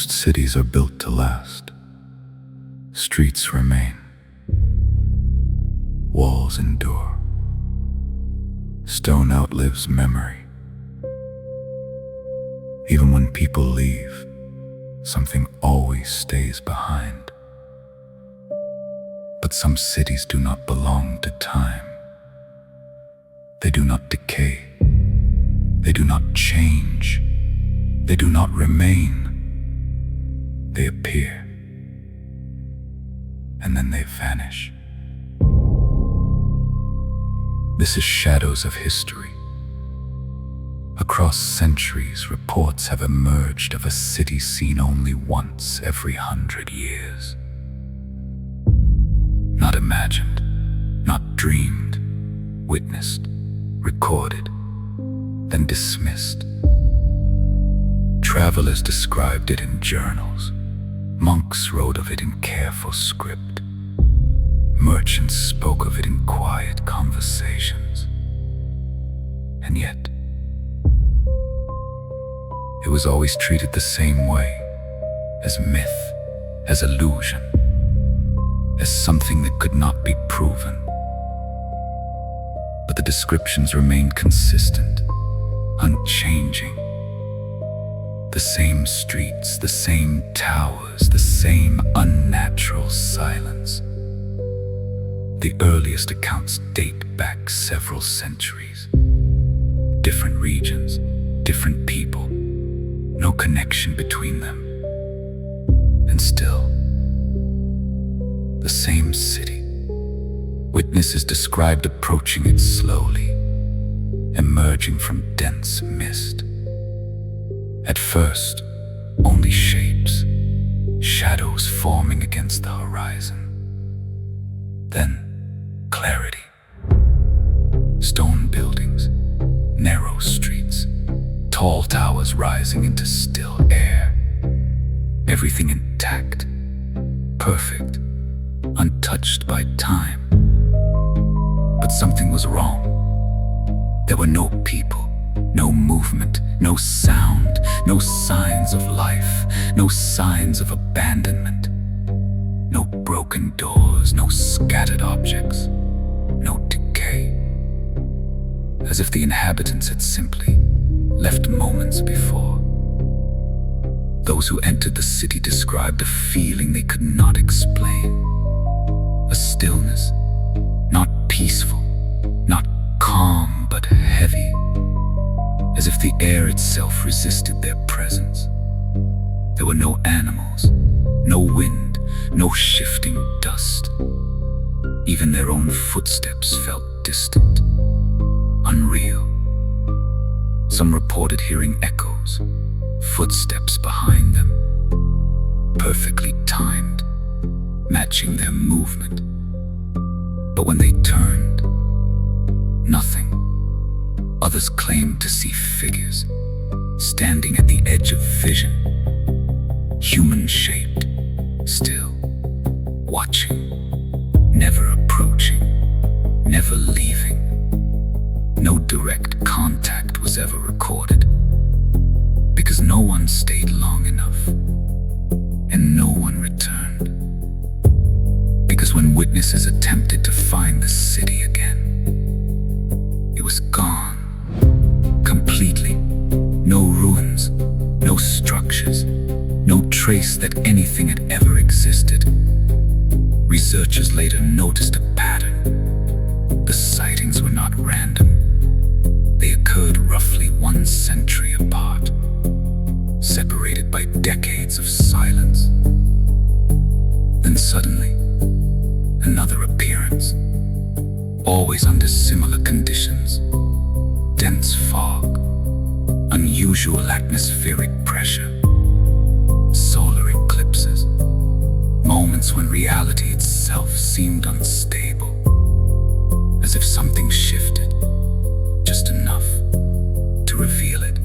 Most cities are built to last. Streets remain. Walls endure. Stone outlives memory. Even when people leave, something always stays behind. But some cities do not belong to time. They do not decay. They do not change. They do not remain. They appear, and then they vanish. This is shadows of history. Across centuries, reports have emerged of a city seen only once every 100 years. Not imagined, not dreamed, witnessed, recorded, then dismissed. Travelers described it in journals. Monks wrote of it in careful script. Merchants spoke of it in quiet conversations. And yet, it was always treated the same way, as myth, as illusion, as something that could not be proven. But the descriptions remained consistent, unchanging. The same streets, the same towers, the same unnatural silence. The earliest accounts date back several centuries. Different regions, different people, no connection between them. And still, the same city. Witnesses described approaching it slowly, emerging from dense mist. At first, only shapes, shadows forming against the horizon. Then, clarity. Stone buildings, narrow streets, tall towers rising into still air. Everything intact, perfect, untouched by time. But something was wrong. There were no people. No movement, no sound, no signs of life, no signs of abandonment. No broken doors, no scattered objects, no decay. As if the inhabitants had simply left moments before. Those who entered the city described a feeling they could not explain. A stillness, not peaceful, not calm, but heavy. As if the air itself resisted their presence. There were no animals, no wind, no shifting dust. Even their own footsteps felt distant, unreal. Some reported hearing echoes, footsteps behind them, perfectly timed, matching their movement. But when they turned, nothing. Others claimed to see figures standing at the edge of vision, human-shaped, still, watching, never approaching, never leaving. No direct contact was ever recorded, because no one stayed long enough, and no one returned. Because when witnesses attempted to find the city again, it was gone. Completely. No ruins, no structures, no trace that anything had ever existed. Researchers later noticed a pattern. The sightings were not random. They occurred roughly 1 century apart, separated by decades of silence. Then suddenly, another appearance, always under similar conditions. Dense fog, unusual atmospheric pressure, solar eclipses, moments when reality itself seemed unstable, as if something shifted, just enough to reveal it.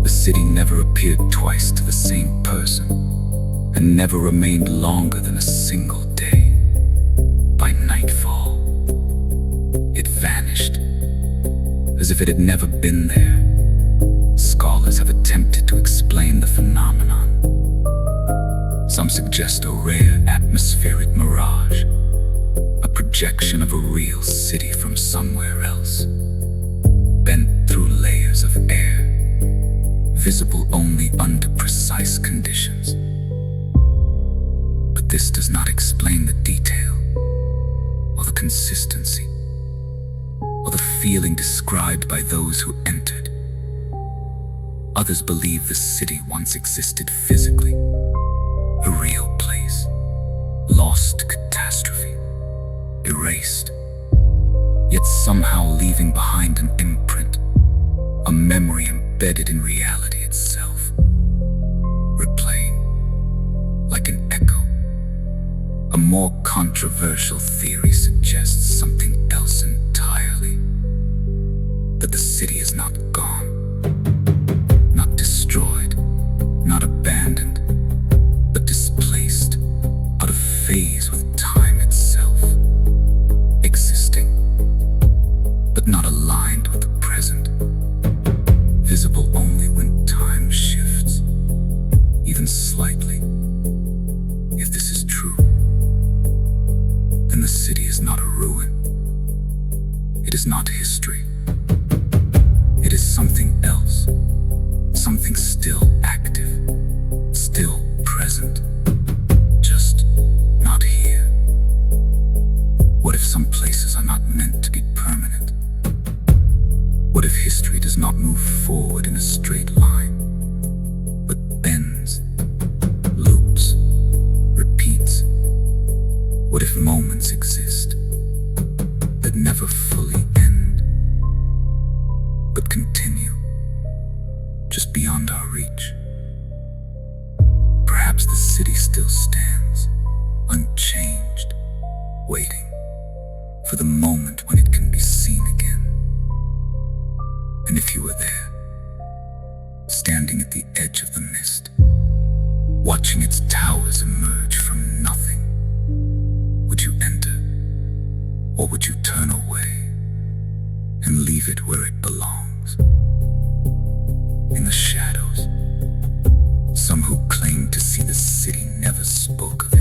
The city never appeared twice to the same person, and never remained longer than a single day. By nightfall, it vanished, as if it had never been there. Scholars have attempted to explain explain the phenomenon. Some suggest a rare atmospheric mirage, a projection of a real city from somewhere else, bent through layers of air, visible only under precise conditions. But this does not explain the detail, or the consistency, or the feeling described by those who entered. Others believe the city once existed physically, a real place, lost to catastrophe, erased, yet somehow leaving behind an imprint, a memory embedded in reality itself, replaying like an echo. A more controversial theory suggests something else entirely, that the city is not gone, not destroyed, not abandoned, but displaced, out of phase with time itself, existing, but not aligned with the present, visible only when time shifts, even slightly. If this is true, then the city is not a ruin. It is not history. It is something else, something still active, still present, just not here. What if some places are not meant to be permanent? What if history does not move forward in a straight line, but bends, loops, repeats? What if moments exist that never fully end, but continue just beyond our reach? Perhaps the city still stands, unchanged, waiting for the moment when it can be seen again. And if you were there, standing at the edge of the mist, watching its towers emerge from nothing, would you enter, or would you turn away and leave it where it belongs? In the shadows, some who claimed to see the city never spoke of